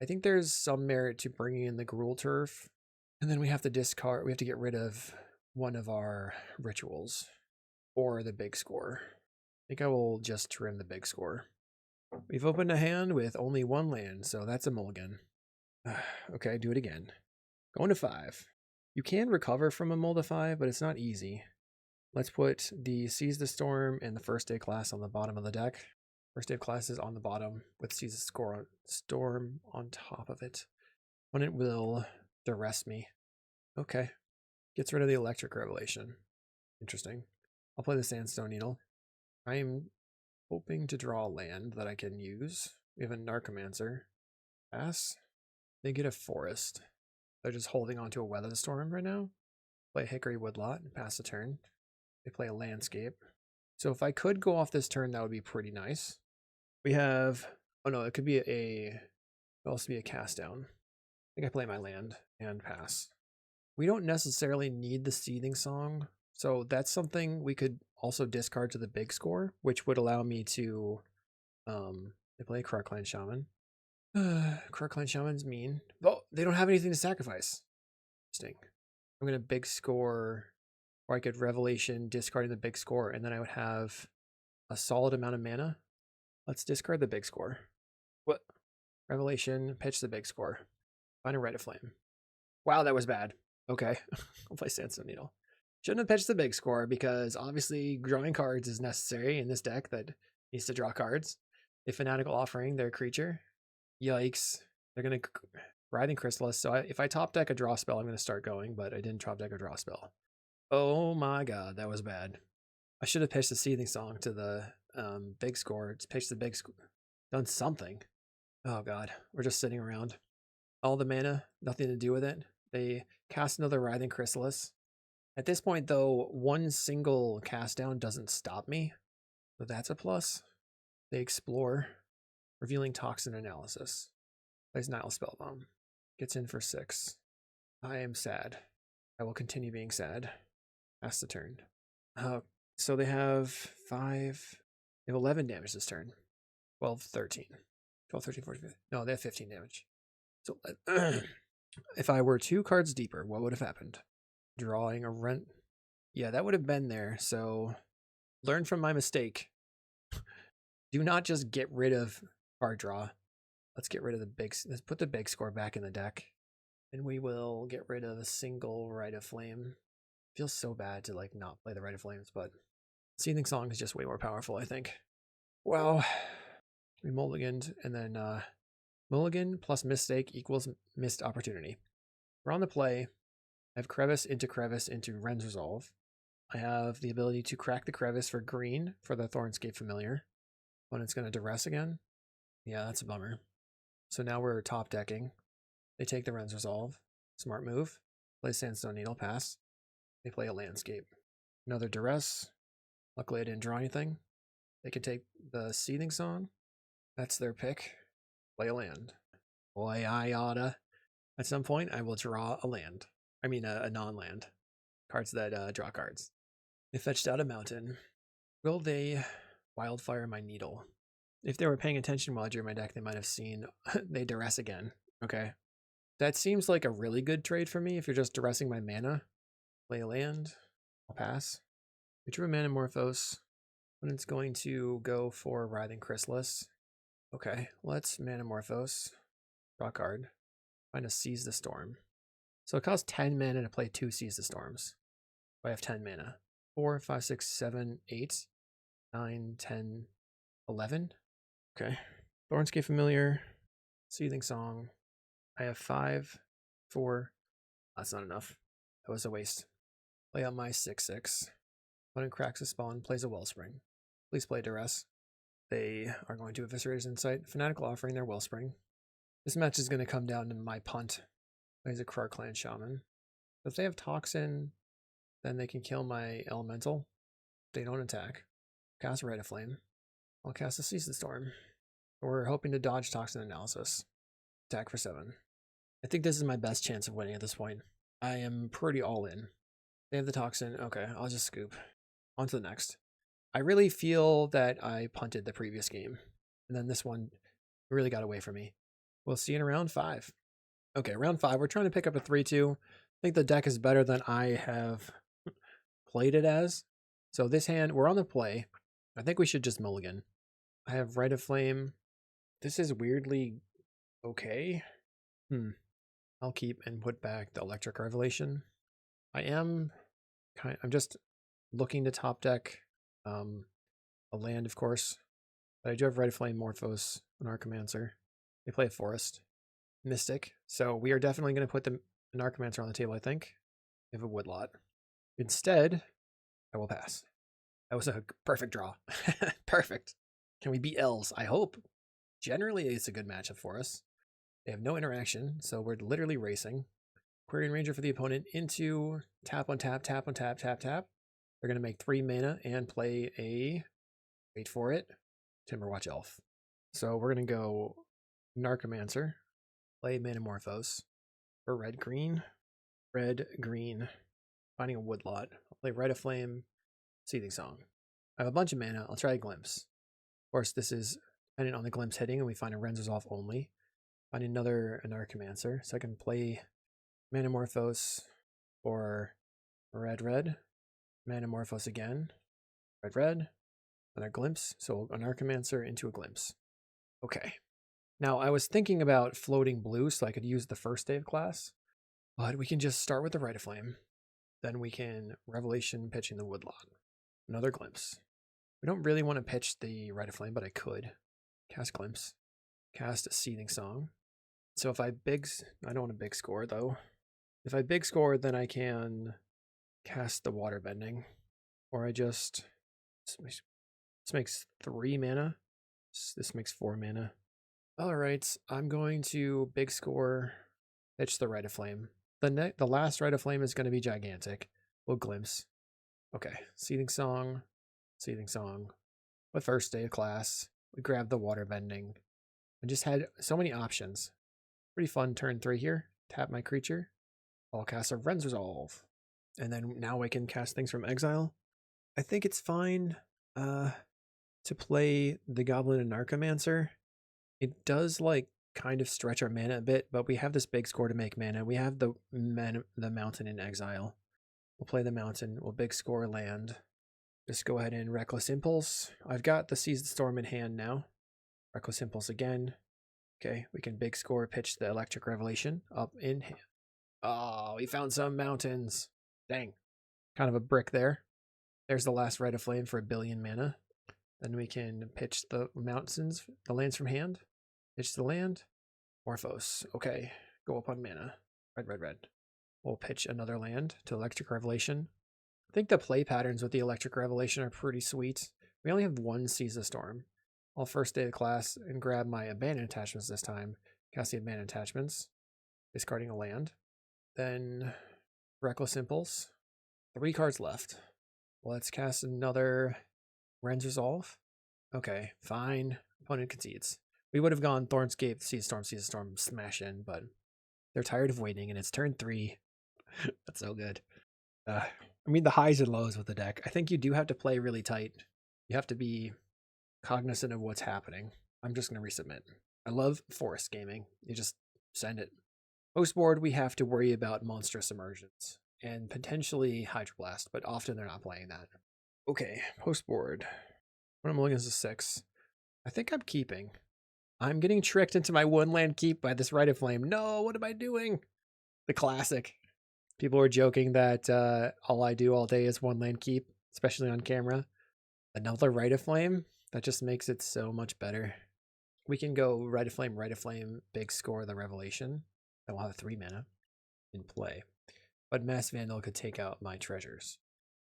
I think there's some merit to bringing in the Gruul Turf. And then we have to discard, we have to get rid of one of our rituals or the big score. I think I will just trim the big score. We've opened a hand with only one land, so that's a mulligan. Okay, do it again. Going to 5. You can recover from a mull to 5, but it's not easy. Let's put the Seize the Storm and the First Day class on the bottom of the deck. First Day class is on the bottom with Seize the Storm on top of it. When it will duress me. Okay. Gets rid of the Electric Revelation. Interesting. I'll play the Sandstone Needle. I am hoping to draw a land that I can use. We have a Narcomancer. Pass. They get a Forest. They're just holding on to a Weather Storm right now. Play Hickory Woodlot and pass the turn. They play a Landscape. So if I could go off this turn, that would be pretty nice. We have, oh no, it could be it could also be a cast down. I think I play my land and pass. We don't necessarily need the Seething Song, so that's something we could also discard to the big score, which would allow me to, they play Krark-Clan Shaman. Krark-Clan Shaman's mean. Oh, they don't have anything to sacrifice. Interesting. I'm going to big score, or I could Revelation, discarding the big score, and then I would have a solid amount of mana. Let's discard the big score. What? Revelation, pitch the big score. Find a Rite of Flame. Wow, that was bad. Okay, I'll play Sandstone Needle. Shouldn't have pitched the big score because obviously drawing cards is necessary in this deck that needs to draw cards. A Fanatical Offering, their creature. Yikes. They're going to Writhing Chrysalis. So if I top deck a draw spell, I'm going to start going, but I didn't top deck a draw spell. Oh my god, that was bad. I should have pitched the Seething Song to the big score. It's pitched the big score. Done something. Oh god, we're just sitting around. All the mana, nothing to do with it. They cast another Writhing Chrysalis. At this point, though, one single cast down doesn't stop me. So that's a plus. They explore. Revealing Toxin Analysis. Plays Nile Spellbomb. Gets in for 6. I am sad. I will continue being sad. Pass the turn. So they have 5. They have 11 damage this turn. 12, 13. 12, 13, 14, 15. No, they have 15 damage. So if I were 2 cards deeper, what would have happened? Drawing a rent. Yeah, that would have been there. So learn from my mistake. Do not just get rid of card draw. Let's get rid of let's put the big score back in the deck. And we will get rid of a single Rite of Flame. Feels so bad to like not play the Rite of Flames, but Seething Song is just way more powerful, I think. Wow. We mulliganed, and then mulligan plus mistake equals missed opportunity. We're on the play. I have crevice into Ren's Resolve. I have the ability to crack the crevice for green for the Thornscape Familiar. When it's going to duress again. Yeah, that's a bummer. So now we're top decking. They take the Ren's Resolve. Smart move. Play Sandstone Needle, pass. They play a Landscape. Another duress. Luckily I didn't draw anything. They can take the Seething Song. That's their pick. Play a land. Boy, I oughta. At some point, I will draw a land. I mean, a non-land. Cards that draw cards. They fetched out a mountain. Will they Wildfire my Needle? If they were paying attention while I drew my deck, they might have seen they duress again. Okay. That seems like a really good trade for me if you're just duressing my mana. Play a land. I'll pass. We drew a Manamorphose. When it's going to go for Writhing Chrysalis. Okay, let's Manamorphose. Draw a card. Find a Seize the Storm. So it costs 10 mana to play 2 Seize the Storms. I have 10 mana. 4, 5, 6, 7, 8, 9, 10, 11. Okay. Thornscape Familiar. Seething Song. I have 5, 4. That's not enough. That was a waste. Play out my 6/6. When it cracks a spawn, plays a Wellspring. Please play Duress. They are going to Eviscerate his Insight. Fanatical Offering their Wellspring. This match is going to come down to my punt. Plays a Krark-Clan Shaman. If they have Toxin, then they can kill my Elemental. They don't attack. Cast Rite of Flame. I'll cast a Seize the Storm. We're hoping to dodge Toxin Analysis. Attack for 7. I think this is my best chance of winning at this point. I am pretty all in. They have the toxin. Okay, I'll just scoop. On to the next. I really feel that I punted the previous game, and then this one really got away from me. We'll see in round 5. Okay, round 5. We're trying to pick up a 3-2. I think the deck is better than I have played it as. So this hand, we're on the play. I think we should just mulligan. I have Rite of Flame. This is weirdly okay. I'll keep and put back the Electric Revelation. I'm just looking to top deck a land, of course. But I do have Rite of Flame, Morphos, an Archimancer. They play a Forest. Mystic. So we are definitely going to put an Archimancer on the table, I think. We have a Woodlot. Instead, I will pass. That was a perfect draw. Perfect. Can we beat Elves? I hope. Generally, it's a good matchup for us. They have no interaction, so we're literally racing. Aquarian Ranger for the opponent into tap on tap, tap on tap, tap, tap. They're going to make 3 mana and play a, wait for it, Timberwatch Elf. So we're going to go Narcomancer, play Manamorphose for red, green, finding a Woodlot. I'll play Rite of Flame, Seething Song. I have a bunch of mana. I'll try a Glimpse. Of course, this is dependent on the Glimpse hitting, and we find a Renzer's only. Find another Anarchomancer, so I can play Manamorphose for red, Manamorphose again, red, another Glimpse, so Anarchomancer into a Glimpse. Okay. Now, I was thinking about floating blue so I could use the first day of class, but we can just start with the Rite of Flame. Then we can Revelation pitching the Woodlot. Another Glimpse. We don't really want to pitch the Rite of Flame, but I could. Cast Glimpse. Cast a Seething Song. So if I I don't want a big score though. If I big score, then I can cast the Water Bending. Or I just, this makes 3 mana. This makes 4 mana. Alright, I'm going to big score, pitch the Rite of Flame. The last Rite of Flame is going to be gigantic. We'll Glimpse. Okay, Seething Song. With first day of class, we grabbed the Water Bending. I just had so many options. Pretty fun turn 3 here. Tap my creature. I'll cast a Resolve. And then now I can cast things from exile. I think it's fine to play the Goblin and Narcomancer. It does like kind of stretch our mana a bit, but we have this big score to make mana. We have the Mountain in exile. We'll play the Mountain. We'll big score land. Just go ahead and Reckless Impulse. I've got the Seize the Storm in hand now. Reckless Impulse again. Okay, we can big score, pitch the Electric Revelation up in hand. Oh, we found some mountains. Dang. Kind of a brick there. There's the last Rite of Flame for 1 billion mana. Then we can pitch the mountains, the lands from hand. Pitch the land. Morphos. Okay, go up on mana. Red. We'll pitch another land to Electric Revelation. I think the play patterns with the Electric Revelation are pretty sweet. We only have 1 Seize the Storm. I'll first day of class and grab my Abandoned Attachments this time. Cast the Abandoned Attachments. Discarding a land. Then Reckless Impulse. 3 cards left. Let's cast another Resolve. Okay, fine. Opponent concedes. We would have gone Thornscape, Seize the Storm, smash in, but they're tired of waiting, and it's turn 3. That's so good. I mean, the highs and lows with the deck. I think you do have to play really tight. You have to be cognizant of what's happening. I'm just going to resubmit. I love Forest Gaming. You just send it. Post board, we have to worry about Monstrous Emergence and potentially Hydroblast, but often they're not playing that. Okay, post board. When I'm looking at a 6, I think I'm keeping. I'm getting tricked into my 1-land keep by this Rite of Flame. No, what am I doing? The classic. People were joking that all I do all day is 1-land keep, especially on camera. Another Rite of Flame? That just makes it so much better. We can go Rite of Flame, big score the Revelation. I will have 3 mana in play. But Mass Vandal could take out my treasures.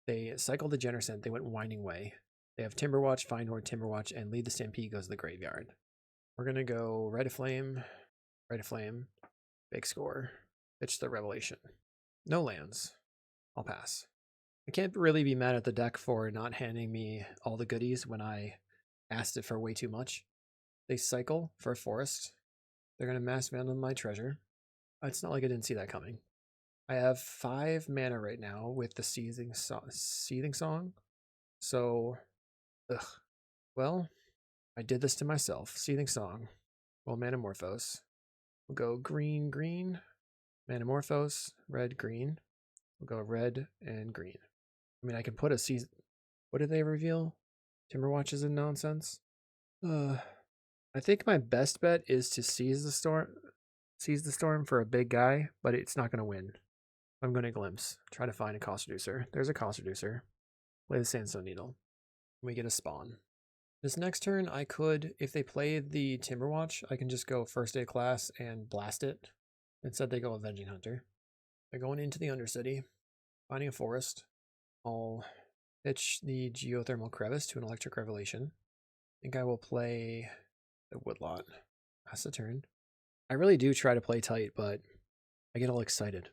They cycled the Genercent. They went Winding Way. They have Timberwatch, Findhorn, Timberwatch, and Lead the Stampede goes to the graveyard. We're going to go Rite of Flame, big score, pitch the Revelation. No lands. I'll pass. I can't really be mad at the deck for not handing me all the goodies when I asked it for way too much. They cycle for a forest. They're going to Mass Vandal my treasure. It's not like I didn't see that coming. I have 5 mana right now with the Seething Song. So, ugh. Well, I did this to myself. Seething Song. Well, Manamorphose. We'll go green, green. Manamorphose, red, green. We'll go red and green. I mean, I can put a season. What did they reveal? Timberwatches and nonsense. I think my best bet is to seize the storm for a big guy, but it's not going to win. I'm going to glimpse. Try to find a cost reducer. There's a cost reducer. Play the Sandstone Needle. We get a spawn. This next turn, I could, if they play the Timberwatch, I can just go first day class and blast it. Instead, they go Avenging Hunter. They're going into the Undercity, finding a forest. I'll pitch the Geothermal Crevice to an Electric Revelation. I think I will play the Woodlot. Pass the turn. I really do try to play tight, but I get all excited.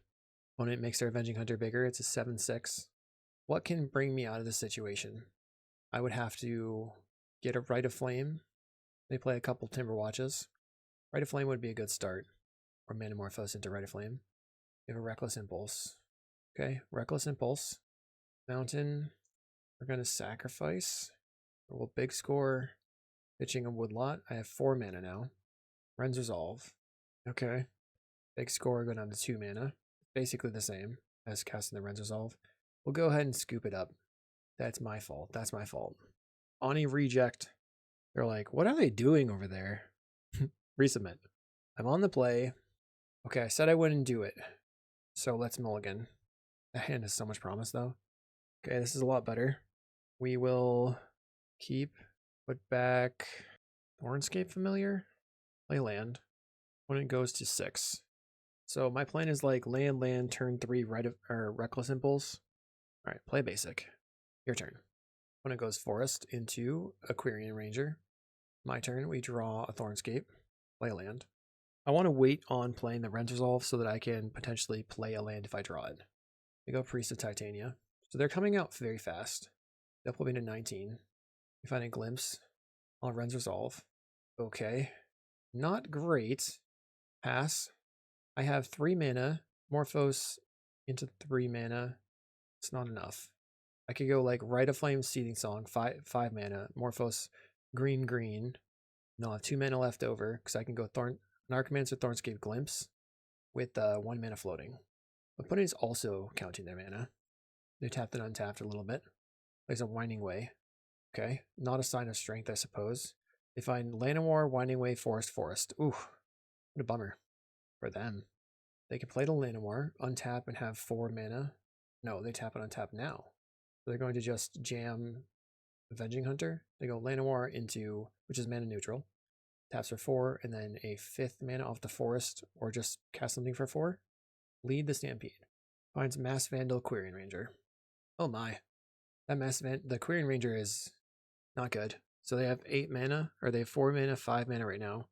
Opponent makes their Avenging Hunter bigger. It's a 7/6. What can bring me out of this situation? I would have to get a Rite of Flame. They play a couple Timberwatches. Rite of Flame would be a good start. Or Manamorphose into Rite of Flame. We have a Reckless Impulse. Okay, Reckless Impulse. Mountain. We're going to sacrifice. We'll big score. Pitching a Woodlot. I have 4 mana now. Ren's Resolve. Okay. Big score, go down to 2 mana. Basically the same as casting the Ren's Resolve. We'll go ahead and scoop it up. That's my fault. That's my fault. Ani reject. They're like, what are they doing over there? Resubmit. I'm on the play. Okay, I said I wouldn't do it. So let's mulligan. That hand has so much promise though. Okay, this is a lot better. We will keep, put back Thornscape Familiar. Play land. When it goes to 6. So my plan is like land, turn 3, Reckless Impulse. All right, play basic. Your turn. When it goes forest into Aquarian Ranger. My turn, we draw a Thornscape. Play a land. I want to wait on playing the Ren's Resolve so that I can potentially play a land if I draw it. We go Priest of Titania. So they're coming out very fast. They'll put me to 19. We find a glimpse on Ren's Resolve. Okay. Not great. Pass. I have 3 mana. Morphos into 3 mana. It's not enough. I could go like Rite of Flame, Seething Song, 5 mana. Morphos, green, green. No, I have 2 mana left over because I can go Narcomancer, Thornscape, Glimpse with 1 mana floating. Opponent is also counting their mana. They tapped and untapped a little bit. Plays a Winding Way. Okay, not a sign of strength, I suppose. They find Llanowar, Winding Way, Forest. Ooh, what a bummer for them. They can play the Llanowar, untap, and have 4 mana. No, they tap and untap now. So they're going to just jam Avenging Hunter. They go Llanowar into, which is mana neutral. Taps for 4, and then a 5th mana off the forest, or just cast something for 4. Lead the Stampede. Finds Mass Vandal, Quirion Ranger. Oh my. The Quirion Ranger is not good. So they have 8 mana, or they have 4 mana, 5 mana right now.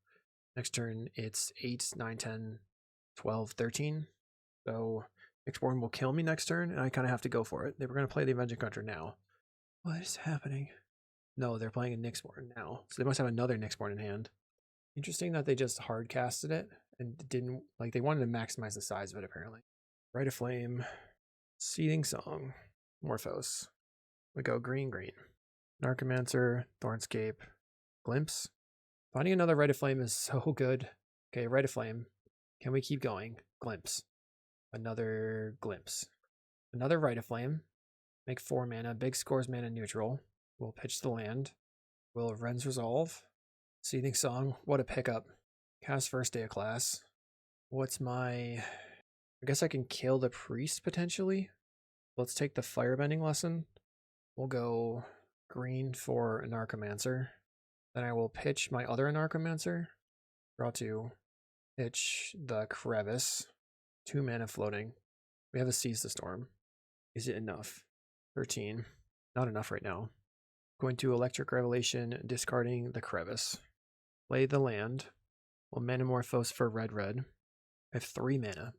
Next turn, it's 8, 9, 10, 12, 13. So Mixborn will kill me next turn, and I kind of have to go for it. They were going to play the Avenging Hunter now. What is happening? No, they're playing a Nyxborn now. So they must have another Nyxborn in hand. Interesting that they just hard casted it and didn't, like, they wanted to maximize the size of it apparently. Rite of Flame, Seething Song, Morphos. We go green, green. Narcomancer, Thornscape, Glimpse. Finding another Rite of Flame is so good. Okay, Rite of Flame. Can we keep going? Glimpse. Another Glimpse. Another Rite of Flame. Make 4 mana. Big scores mana neutral. We'll pitch the land. We'll Ren's Resolve. Seething Song. What a pickup. Cast first day of class. What's my... I guess I can kill the priest potentially. Let's take the Firebending lesson. We'll go green for a Narcomancer. Then I will pitch my other Narcomancer. Draw 2. Pitch the Crevice. 2 mana floating. We have a Seize the Storm. Is it enough? 13. Not enough right now. Going to Electric Revelation, discarding the Crevice. Play the land. We'll Manamorphose for red. I have 3 mana.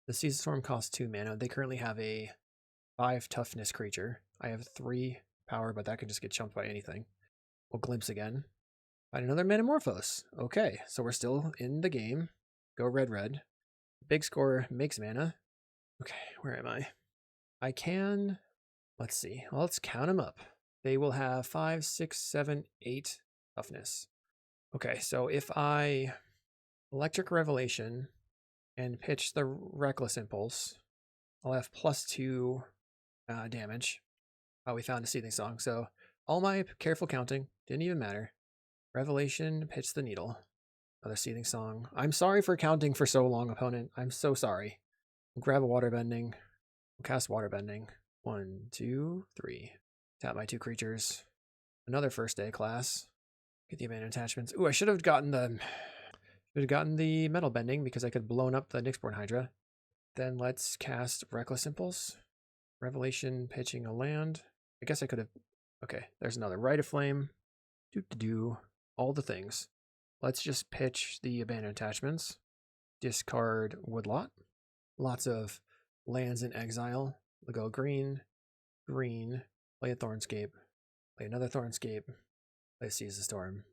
The Seize the Storm costs 2 mana. They currently have a 5 toughness creature. I have 3 power, but that can just get chumped by anything. We'll Glimpse again. Find another Manamorphose. Okay, so we're still in the game. Go red. Big score makes mana. Okay, where am I? I can, let's see. Well, let's count them up. They will have 5, 6, 7, 8 toughness. Okay, so if I Electric Revelation and pitch the Reckless Impulse, I'll have +2 damage. Oh, we found a Seething Song. So all my careful counting didn't even matter. Revelation, pitch the Needle. Another Seething Song. I'm sorry for counting for so long, opponent. I'm so sorry. We'll grab a Waterbending. We'll cast Waterbending. 1, 2, 3. Tap my 2 creatures. Another first day class. Get the abandoned attachments. Ooh, I should have gotten the Metal Bending because I could have blown up the Nyxborn Hydra. Then let's cast Reckless Impulse. Revelation, pitching a land. I guess I could have. Okay, there's another Rite of Flame. Do all the things. Let's just pitch the abandoned attachments. Discard Woodlot. Lots of lands in exile. We'll go green, green. Play a Thornscape. Play another Thornscape. Play Seize the Storm.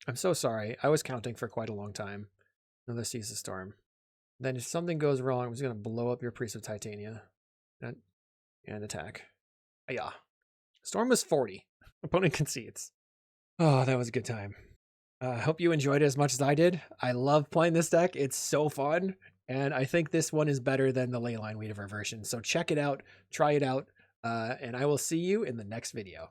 I'm so sorry. I was counting for quite a long time. Another Seize the Storm. Then if something goes wrong, I'm just going to blow up your Priest of Titania. And attack. Yeah. Storm was 40. Opponent concedes. Oh, that was a good time. I hope you enjoyed it as much as I did. I love playing this deck. It's so fun. And I think this one is better than the Leyline Weaver version. So check it out. Try it out. And I will see you in the next video.